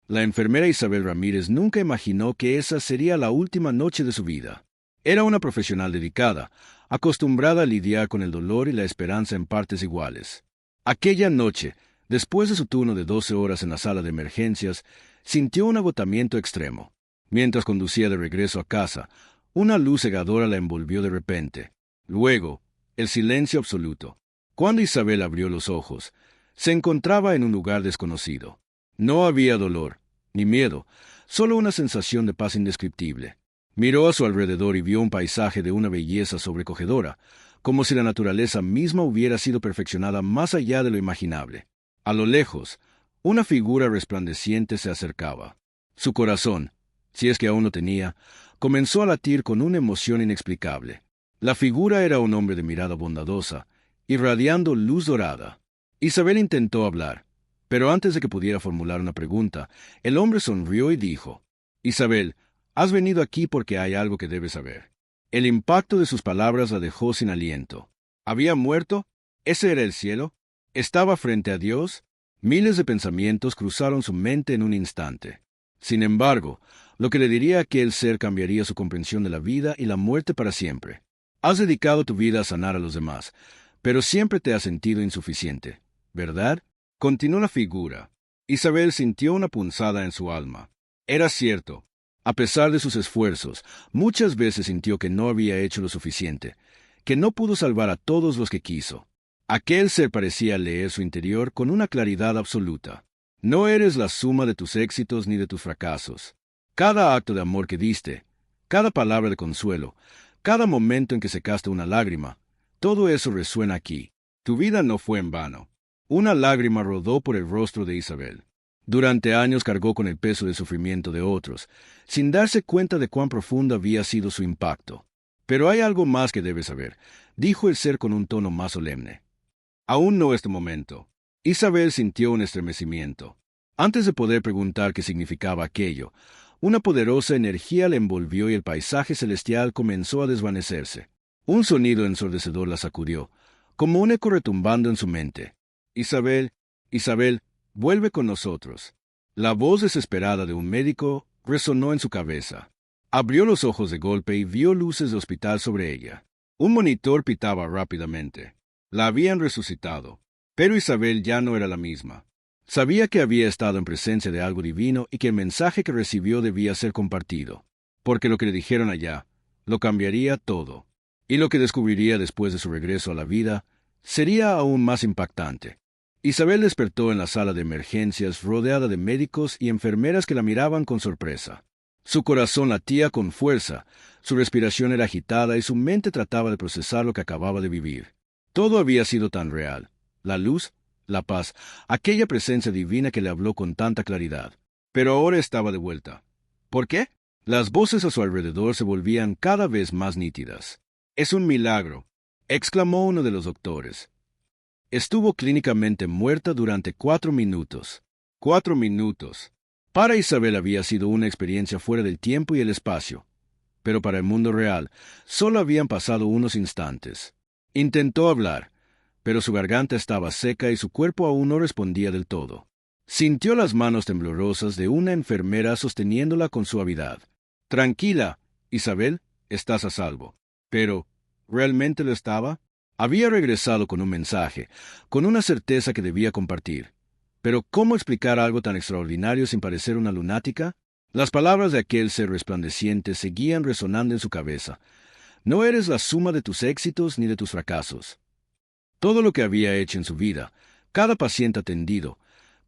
La enfermera Isabel Ramírez nunca imaginó que esa sería la última noche de su vida. Era una profesional dedicada, acostumbrada a lidiar con el dolor y la esperanza en partes iguales. Aquella noche, después de su turno de 12 horas en la sala de emergencias, sintió un agotamiento extremo. Mientras conducía de regreso a casa, una luz cegadora la envolvió de repente. Luego, el silencio absoluto. Cuando Isabel abrió los ojos, se encontraba en un lugar desconocido. No había dolor, ni miedo, solo una sensación de paz indescriptible. Miró a su alrededor y vio un paisaje de una belleza sobrecogedora, como si la naturaleza misma hubiera sido perfeccionada más allá de lo imaginable. A lo lejos, una figura resplandeciente se acercaba. Su corazón, si es que aún lo tenía, comenzó a latir con una emoción inexplicable. La figura era un hombre de mirada bondadosa, irradiando luz dorada. Isabel intentó hablar, pero antes de que pudiera formular una pregunta, el hombre sonrió y dijo: «Isabel, has venido aquí porque hay algo que debes saber». El impacto de sus palabras la dejó sin aliento. ¿Había muerto? ¿Ese era el cielo? ¿Estaba frente a Dios? Miles de pensamientos cruzaron su mente en un instante. Sin embargo, lo que le diría a aquel ser cambiaría su comprensión de la vida y la muerte para siempre. Has dedicado tu vida a sanar a los demás, pero siempre te has sentido insuficiente, ¿verdad? Continuó la figura. Isabel sintió una punzada en su alma. Era cierto. A pesar de sus esfuerzos, muchas veces sintió que no había hecho lo suficiente, que no pudo salvar a todos los que quiso. Aquel ser parecía leer su interior con una claridad absoluta. No eres la suma de tus éxitos ni de tus fracasos. Cada acto de amor que diste, cada palabra de consuelo, cada momento en que secaste una lágrima, todo eso resuena aquí. Tu vida no fue en vano. Una lágrima rodó por el rostro de Isabel. Durante años cargó con el peso del sufrimiento de otros, sin darse cuenta de cuán profundo había sido su impacto. Pero hay algo más que debes saber, dijo el ser con un tono más solemne. Aún no es tu momento. Isabel sintió un estremecimiento. Antes de poder preguntar qué significaba aquello, una poderosa energía la envolvió y el paisaje celestial comenzó a desvanecerse. Un sonido ensordecedor la sacudió, como un eco retumbando en su mente. «Isabel, Isabel, vuelve con nosotros». La voz desesperada de un médico resonó en su cabeza. Abrió los ojos de golpe y vio luces de hospital sobre ella. Un monitor pitaba rápidamente. La habían resucitado, pero Isabel ya no era la misma. Sabía que había estado en presencia de algo divino y que el mensaje que recibió debía ser compartido, porque lo que le dijeron allá lo cambiaría todo, y lo que descubriría después de su regreso a la vida sería aún más impactante. Isabel despertó en la sala de emergencias rodeada de médicos y enfermeras que la miraban con sorpresa. Su corazón latía con fuerza, su respiración era agitada y su mente trataba de procesar lo que acababa de vivir. Todo había sido tan real. La luz, la paz, aquella presencia divina que le habló con tanta claridad. Pero ahora estaba de vuelta. ¿Por qué? Las voces a su alrededor se volvían cada vez más nítidas. «Es un milagro», exclamó uno de los doctores. Estuvo clínicamente muerta durante 4 minutos. 4 minutos. Para Isabel había sido una experiencia fuera del tiempo y el espacio, pero para el mundo real solo habían pasado unos instantes. Intentó hablar, pero su garganta estaba seca y su cuerpo aún no respondía del todo. Sintió las manos temblorosas de una enfermera sosteniéndola con suavidad. «Tranquila, Isabel, estás a salvo». Pero, ¿realmente lo estaba? Había regresado con un mensaje, con una certeza que debía compartir. Pero ¿cómo explicar algo tan extraordinario sin parecer una lunática? Las palabras de aquel ser resplandeciente seguían resonando en su cabeza. «No eres la suma de tus éxitos ni de tus fracasos». Todo lo que había hecho en su vida, cada paciente atendido,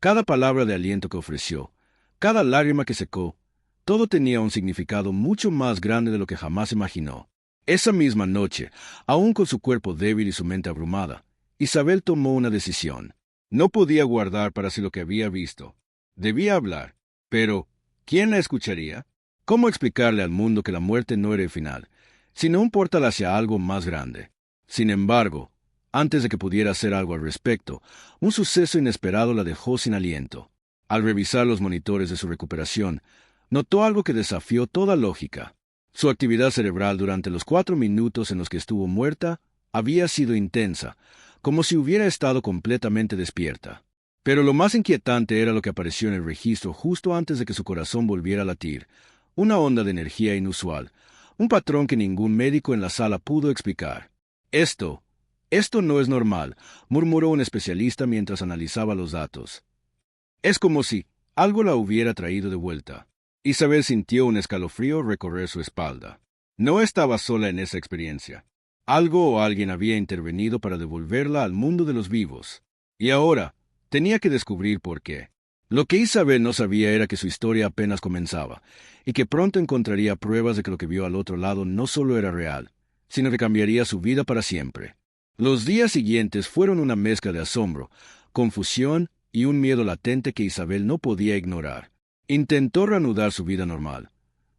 cada palabra de aliento que ofreció, cada lágrima que secó, todo tenía un significado mucho más grande de lo que jamás imaginó. Esa misma noche, aún con su cuerpo débil y su mente abrumada, Isabel tomó una decisión. No podía guardar para sí lo que había visto. Debía hablar. Pero, ¿quién la escucharía? ¿Cómo explicarle al mundo que la muerte no era el final, sino un portal hacia algo más grande? Sin embargo, antes de que pudiera hacer algo al respecto, un suceso inesperado la dejó sin aliento. Al revisar los monitores de su recuperación, notó algo que desafió toda lógica. Su actividad cerebral durante los 4 minutos en los que estuvo muerta había sido intensa, como si hubiera estado completamente despierta. Pero lo más inquietante era lo que apareció en el registro justo antes de que su corazón volviera a latir. Una onda de energía inusual, un patrón que ningún médico en la sala pudo explicar. Esto no es normal, murmuró un especialista mientras analizaba los datos. Es como si algo la hubiera traído de vuelta. Isabel sintió un escalofrío recorrer su espalda. No estaba sola en esa experiencia. Algo o alguien había intervenido para devolverla al mundo de los vivos. Y ahora, tenía que descubrir por qué. Lo que Isabel no sabía era que su historia apenas comenzaba, y que pronto encontraría pruebas de que lo que vio al otro lado no solo era real, sino que cambiaría su vida para siempre. Los días siguientes fueron una mezcla de asombro, confusión y un miedo latente que Isabel no podía ignorar. Intentó reanudar su vida normal,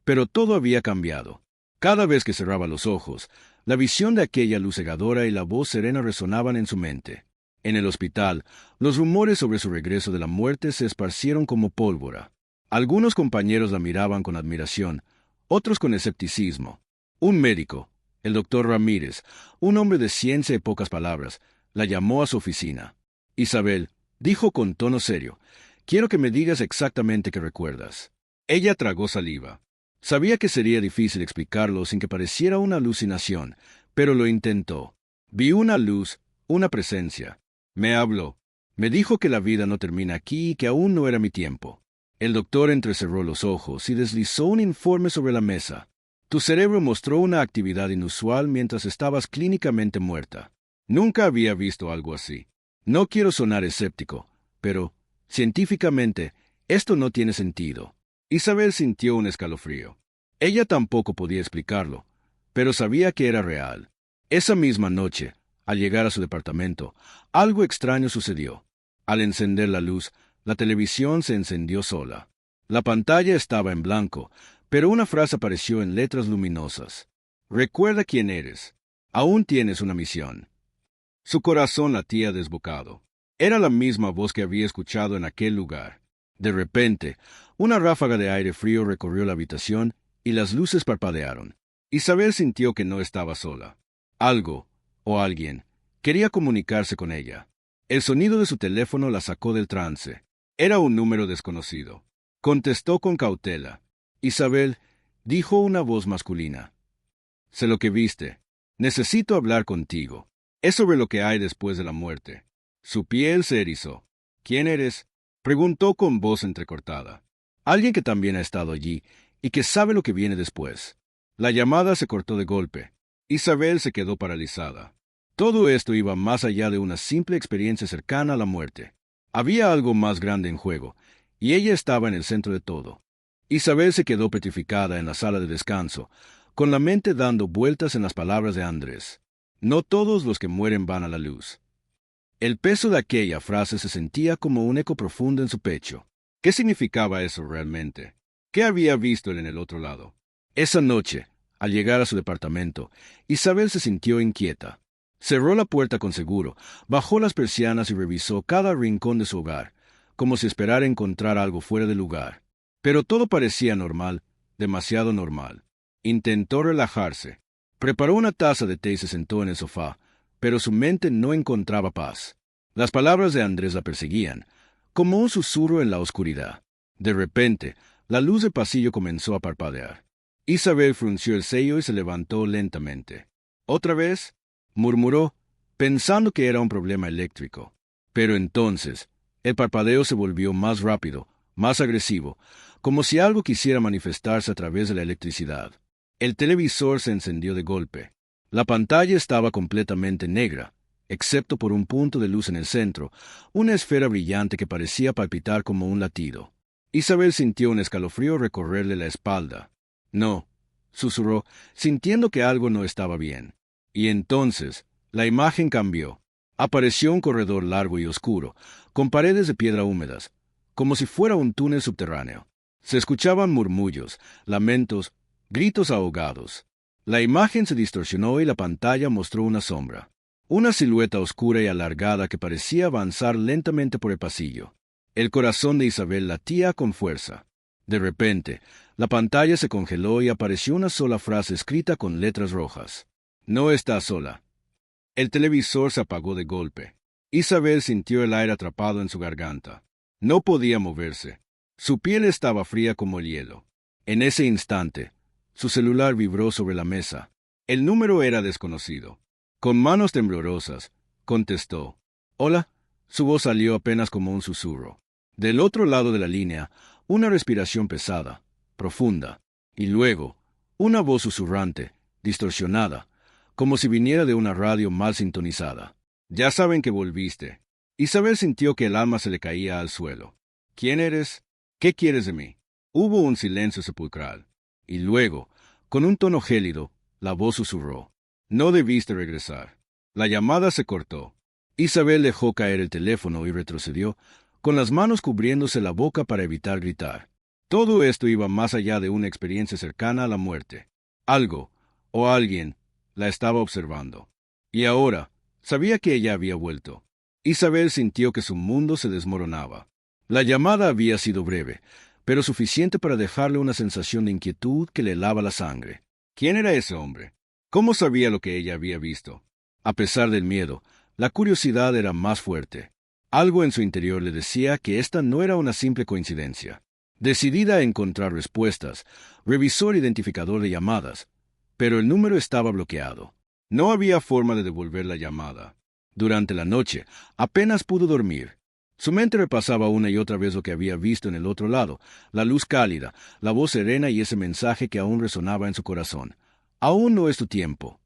pero todo había cambiado. Cada vez que cerraba los ojos, la visión de aquella luz cegadora y la voz serena resonaban en su mente. En el hospital, los rumores sobre su regreso de la muerte se esparcieron como pólvora. Algunos compañeros la miraban con admiración, otros con escepticismo. Un médico, el doctor Ramírez, un hombre de ciencia y pocas palabras, la llamó a su oficina. Isabel, dijo con tono serio, quiero que me digas exactamente qué recuerdas. Ella tragó saliva. Sabía que sería difícil explicarlo sin que pareciera una alucinación, pero lo intentó. Vi una luz, una presencia. Me habló. Me dijo que la vida no termina aquí y que aún no era mi tiempo. El doctor entrecerró los ojos y deslizó un informe sobre la mesa. Tu cerebro mostró una actividad inusual mientras estabas clínicamente muerta. Nunca había visto algo así. No quiero sonar escéptico, pero, científicamente, esto no tiene sentido. Isabel sintió un escalofrío. Ella tampoco podía explicarlo, pero sabía que era real. Esa misma noche, al llegar a su departamento, algo extraño sucedió. Al encender la luz, la televisión se encendió sola. La pantalla estaba en blanco, pero una frase apareció en letras luminosas. Recuerda quién eres. Aún tienes una misión. Su corazón latía desbocado. Era la misma voz que había escuchado en aquel lugar. De repente, una ráfaga de aire frío recorrió la habitación y las luces parpadearon. Isabel sintió que no estaba sola. Algo, o alguien, quería comunicarse con ella. El sonido de su teléfono la sacó del trance. Era un número desconocido. Contestó con cautela. Isabel, dijo una voz masculina. Sé lo que viste. Necesito hablar contigo. Es sobre lo que hay después de la muerte. Su piel se erizó. ¿Quién eres? Preguntó con voz entrecortada. Alguien que también ha estado allí y que sabe lo que viene después. La llamada se cortó de golpe. Isabel se quedó paralizada. Todo esto iba más allá de una simple experiencia cercana a la muerte. Había algo más grande en juego, y ella estaba en el centro de todo. Isabel se quedó petrificada en la sala de descanso, con la mente dando vueltas en las palabras de Andrés. No todos los que mueren van a la luz. El peso de aquella frase se sentía como un eco profundo en su pecho. ¿Qué significaba eso realmente? ¿Qué había visto él en el otro lado? Esa noche, al llegar a su departamento, Isabel se sintió inquieta. Cerró la puerta con seguro, bajó las persianas y revisó cada rincón de su hogar, como si esperara encontrar algo fuera de lugar. Pero todo parecía normal, demasiado normal. Intentó relajarse. Preparó una taza de té y se sentó en el sofá, pero su mente no encontraba paz. Las palabras de Andrés la perseguían, como un susurro en la oscuridad. De repente, la luz del pasillo comenzó a parpadear. Isabel frunció el ceño y se levantó lentamente. ¿Otra vez?, murmuró, pensando que era un problema eléctrico. Pero entonces, el parpadeo se volvió más rápido, más agresivo, como si algo quisiera manifestarse a través de la electricidad. El televisor se encendió de golpe. La pantalla estaba completamente negra, excepto por un punto de luz en el centro, una esfera brillante que parecía palpitar como un latido. Isabel sintió un escalofrío recorrerle la espalda. No, susurró, sintiendo que algo no estaba bien. Y entonces, la imagen cambió. Apareció un corredor largo y oscuro, con paredes de piedra húmedas, como si fuera un túnel subterráneo. Se escuchaban murmullos, lamentos, gritos ahogados. La imagen se distorsionó y la pantalla mostró una sombra. Una silueta oscura y alargada que parecía avanzar lentamente por el pasillo. El corazón de Isabel latía con fuerza. De repente, la pantalla se congeló y apareció una sola frase escrita con letras rojas. No está sola. El televisor se apagó de golpe. Isabel sintió el aire atrapado en su garganta. No podía moverse. Su piel estaba fría como el hielo. En ese instante, su celular vibró sobre la mesa. El número era desconocido. Con manos temblorosas, contestó. «Hola». Su voz salió apenas como un susurro. Del otro lado de la línea, una respiración pesada, profunda, y luego, una voz susurrante, distorsionada, como si viniera de una radio mal sintonizada. «Ya saben que volviste». Isabel sintió que el alma se le caía al suelo. «¿Quién eres? ¿Qué quieres de mí?». Hubo un silencio sepulcral. Y luego, con un tono gélido, la voz susurró. «No debiste regresar». La llamada se cortó. Isabel dejó caer el teléfono y retrocedió, con las manos cubriéndose la boca para evitar gritar. Todo esto iba más allá de una experiencia cercana a la muerte. Algo, o alguien, la estaba observando. Y ahora, sabía que ella había vuelto. Isabel sintió que su mundo se desmoronaba. La llamada había sido breve, pero suficiente para dejarle una sensación de inquietud que le helaba la sangre. ¿Quién era ese hombre? ¿Cómo sabía lo que ella había visto? A pesar del miedo, la curiosidad era más fuerte. Algo en su interior le decía que esta no era una simple coincidencia. Decidida a encontrar respuestas, revisó el identificador de llamadas, pero el número estaba bloqueado. No había forma de devolver la llamada. Durante la noche, apenas pudo dormir. Su mente repasaba una y otra vez lo que había visto en el otro lado, la luz cálida, la voz serena y ese mensaje que aún resonaba en su corazón. Aún no es tu tiempo.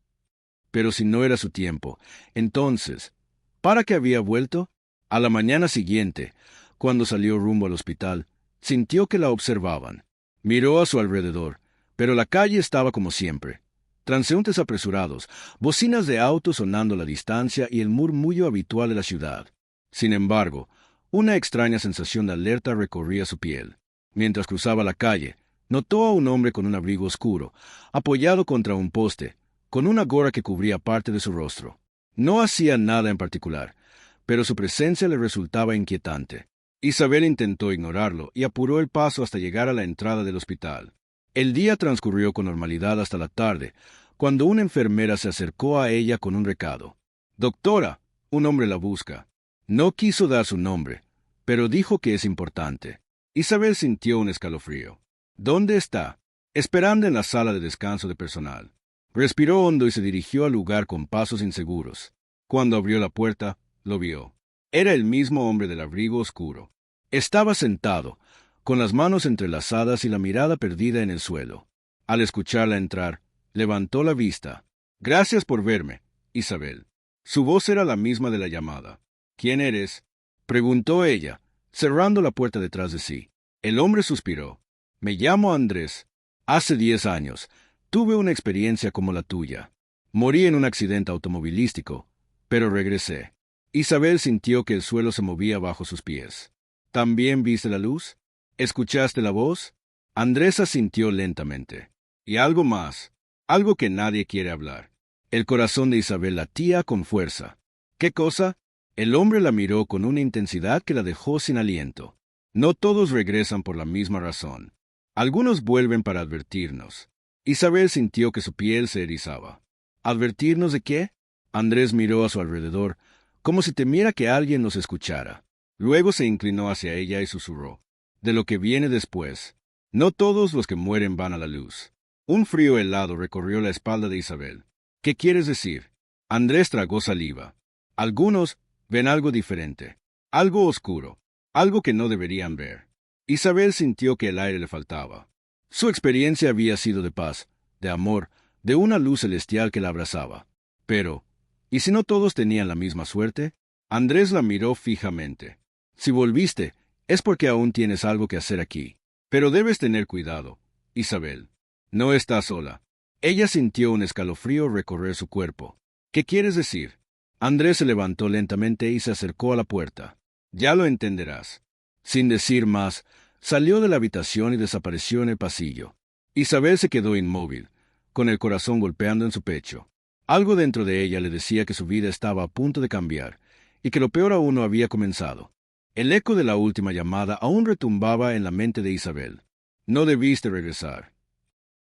Pero si no era su tiempo, entonces, ¿para qué había vuelto? A la mañana siguiente, cuando salió rumbo al hospital, sintió que la observaban. Miró a su alrededor, pero la calle estaba como siempre. Transeúntes apresurados, bocinas de autos sonando a la distancia y el murmullo habitual de la ciudad. Sin embargo, una extraña sensación de alerta recorría su piel. Mientras cruzaba la calle, notó a un hombre con un abrigo oscuro, apoyado contra un poste, con una gorra que cubría parte de su rostro. No hacía nada en particular, pero su presencia le resultaba inquietante. Isabel intentó ignorarlo y apuró el paso hasta llegar a la entrada del hospital. El día transcurrió con normalidad hasta la tarde, cuando una enfermera se acercó a ella con un recado. «Doctora, un hombre la busca». No quiso dar su nombre, pero dijo que es importante. Isabel sintió un escalofrío. «¿Dónde está?» «Esperando en la sala de descanso de personal». Respiró hondo y se dirigió al lugar con pasos inseguros. Cuando abrió la puerta, lo vio. Era el mismo hombre del abrigo oscuro. Estaba sentado, con las manos entrelazadas y la mirada perdida en el suelo. Al escucharla entrar, levantó la vista. «Gracias por verme, Isabel». Su voz era la misma de la llamada. «¿Quién eres?», preguntó ella, cerrando la puerta detrás de sí. El hombre suspiró. «Me llamo Andrés. Hace 10 años, tuve una experiencia como la tuya. Morí en un accidente automovilístico, pero regresé». Isabel sintió que el suelo se movía bajo sus pies. «¿También viste la luz? ¿Escuchaste la voz?». Andrés asintió lentamente. «Y algo más, algo que nadie quiere hablar». El corazón de Isabel latía con fuerza. «¿Qué cosa?». El hombre la miró con una intensidad que la dejó sin aliento. «No todos regresan por la misma razón. Algunos vuelven para advertirnos». Isabel sintió que su piel se erizaba. «¿Advertirnos de qué?». Andrés miró a su alrededor, como si temiera que alguien nos escuchara. Luego se inclinó hacia ella y susurró. «De lo que viene después. No todos los que mueren van a la luz». Un frío helado recorrió la espalda de Isabel. «¿Qué quieres decir?». Andrés tragó saliva. «Algunos ven algo diferente, algo oscuro, algo que no deberían ver». Isabel sintió que el aire le faltaba. Su experiencia había sido de paz, de amor, de una luz celestial que la abrazaba. Pero, ¿y si no todos tenían la misma suerte? Andrés la miró fijamente. «Si volviste, es porque aún tienes algo que hacer aquí. Pero debes tener cuidado, Isabel. No estás sola». Ella sintió un escalofrío recorrer su cuerpo. «¿Qué quieres decir?». Andrés se levantó lentamente y se acercó a la puerta. «Ya lo entenderás». Sin decir más, salió de la habitación y desapareció en el pasillo. Isabel se quedó inmóvil, con el corazón golpeando en su pecho. Algo dentro de ella le decía que su vida estaba a punto de cambiar, y que lo peor aún no había comenzado. El eco de la última llamada aún retumbaba en la mente de Isabel. «No debiste regresar».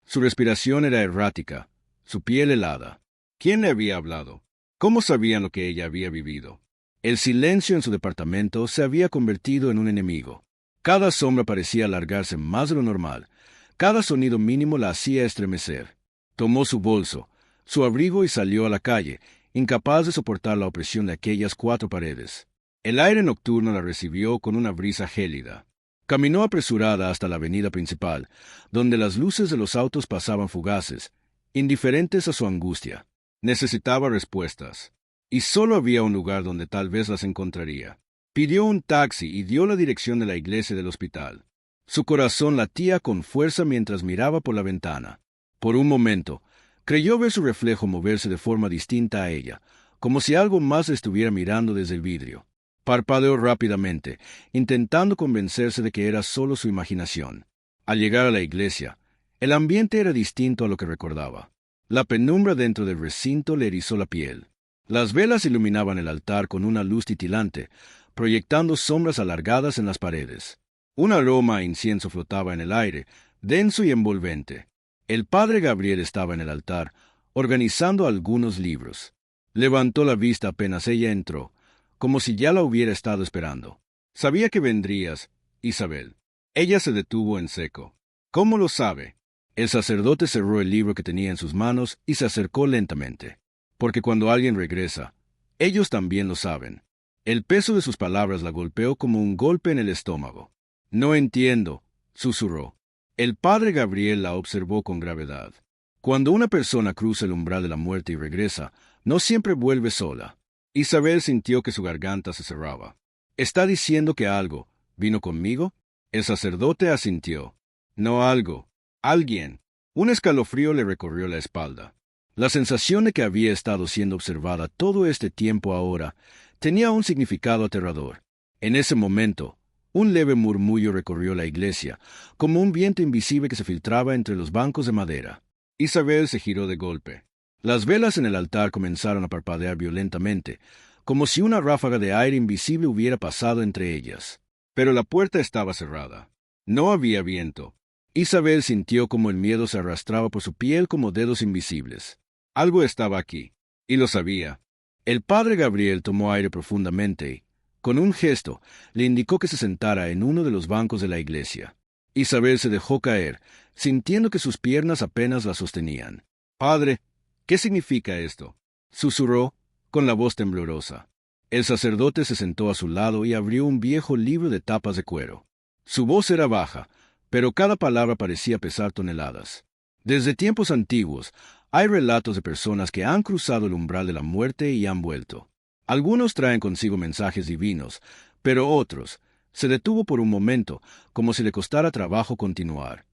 Su respiración era errática, su piel helada. ¿Quién le había hablado? ¿Cómo sabían lo que ella había vivido? El silencio en su departamento se había convertido en un enemigo. Cada sombra parecía alargarse más de lo normal. Cada sonido mínimo la hacía estremecer. Tomó su bolso, su abrigo y salió a la calle, incapaz de soportar la opresión de aquellas 4 paredes. El aire nocturno la recibió con una brisa gélida. Caminó apresurada hasta la avenida principal, donde las luces de los autos pasaban fugaces, indiferentes a su angustia. Necesitaba respuestas, y solo había un lugar donde tal vez las encontraría. Pidió un taxi y dio la dirección de la iglesia del hospital. Su corazón latía con fuerza mientras miraba por la ventana. Por un momento, creyó ver su reflejo moverse de forma distinta a ella, como si algo más la estuviera mirando desde el vidrio. Parpadeó rápidamente, intentando convencerse de que era solo su imaginación. Al llegar a la iglesia, el ambiente era distinto a lo que recordaba. La penumbra dentro del recinto le erizó la piel. Las velas iluminaban el altar con una luz titilante, proyectando sombras alargadas en las paredes. Un aroma a incienso flotaba en el aire, denso y envolvente. El padre Gabriel estaba en el altar, organizando algunos libros. Levantó la vista apenas ella entró, como si ya la hubiera estado esperando. Sabía que vendrías, Isabel. Ella se detuvo en seco. ¿Cómo lo sabe? El sacerdote cerró el libro que tenía en sus manos y se acercó lentamente. Porque cuando alguien regresa, ellos también lo saben. El peso de sus palabras la golpeó como un golpe en el estómago. No entiendo, susurró. El padre Gabriel la observó con gravedad. Cuando una persona cruza el umbral de la muerte y regresa, no siempre vuelve sola. Isabel sintió que su garganta se cerraba. ¿Está diciendo que algo vino conmigo? El sacerdote asintió. No algo. Alguien. Un escalofrío le recorrió la espalda. La sensación de que había estado siendo observada todo este tiempo ahora tenía un significado aterrador. En ese momento, un leve murmullo recorrió la iglesia, como un viento invisible que se filtraba entre los bancos de madera. Isabel se giró de golpe. Las velas en el altar comenzaron a parpadear violentamente, como si una ráfaga de aire invisible hubiera pasado entre ellas. Pero la puerta estaba cerrada. No había viento. Isabel sintió como el miedo se arrastraba por su piel como dedos invisibles. Algo estaba aquí, y lo sabía. El padre Gabriel tomó aire profundamente y, con un gesto, le indicó que se sentara en uno de los bancos de la iglesia. Isabel se dejó caer, sintiendo que sus piernas apenas la sostenían. «Padre, ¿qué significa esto?», susurró, con la voz temblorosa. El sacerdote se sentó a su lado y abrió un viejo libro de tapas de cuero. Su voz era baja, pero cada palabra parecía pesar toneladas. Desde tiempos antiguos, hay relatos de personas que han cruzado el umbral de la muerte y han vuelto. Algunos traen consigo mensajes divinos, pero otros se detuvo por un momento, como si le costara trabajo continuar.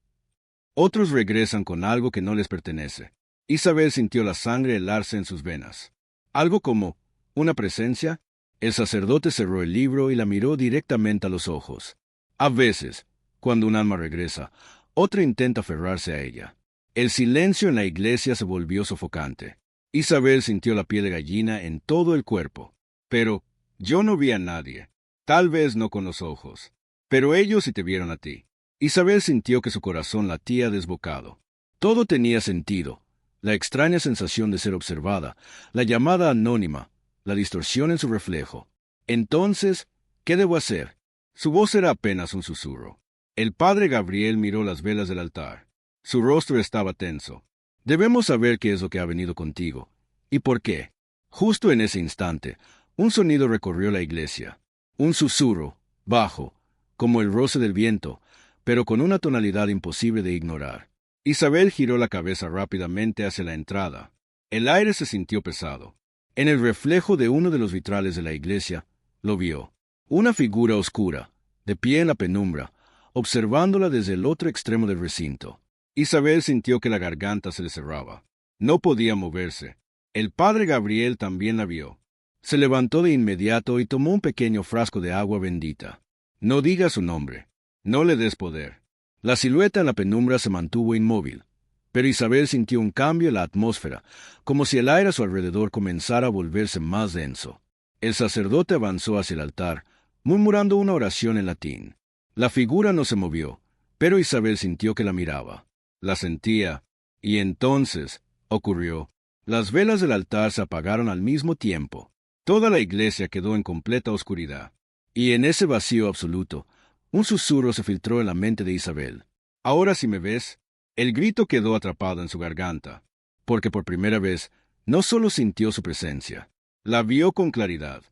Otros regresan con algo que no les pertenece. Isabel sintió la sangre helarse en sus venas. Algo como una presencia. El sacerdote cerró el libro y la miró directamente a los ojos. A veces, cuando un alma regresa, otra intenta aferrarse a ella. El silencio en la iglesia se volvió sofocante. Isabel sintió la piel de gallina en todo el cuerpo. Pero yo no vi a nadie. Tal vez no con los ojos. Pero ellos sí te vieron a ti. Isabel sintió que su corazón latía desbocado. Todo tenía sentido. La extraña sensación de ser observada, la llamada anónima, la distorsión en su reflejo. Entonces, ¿qué debo hacer? Su voz era apenas un susurro. El padre Gabriel miró las velas del altar. Su rostro estaba tenso. Debemos saber qué es lo que ha venido contigo. ¿Y por qué? Justo en ese instante, un sonido recorrió la iglesia. Un susurro, bajo, como el roce del viento, pero con una tonalidad imposible de ignorar. Isabel giró la cabeza rápidamente hacia la entrada. El aire se sintió pesado. En el reflejo de uno de los vitrales de la iglesia, lo vio. Una figura oscura, de pie en la penumbra, observándola desde el otro extremo del recinto. Isabel sintió que la garganta se le cerraba. No podía moverse. El padre Gabriel también la vio. Se levantó de inmediato y tomó un pequeño frasco de agua bendita. No diga su nombre. No le des poder. La silueta en la penumbra se mantuvo inmóvil, pero Isabel sintió un cambio en la atmósfera, como si el aire a su alrededor comenzara a volverse más denso. El sacerdote avanzó hacia el altar, murmurando una oración en latín. La figura no se movió, pero Isabel sintió que la miraba. La sentía, y entonces ocurrió. Las velas del altar se apagaron al mismo tiempo. Toda la iglesia quedó en completa oscuridad. Y en ese vacío absoluto, un susurro se filtró en la mente de Isabel. Ahora si me ves, el grito quedó atrapado en su garganta, porque por primera vez no solo sintió su presencia, la vio con claridad.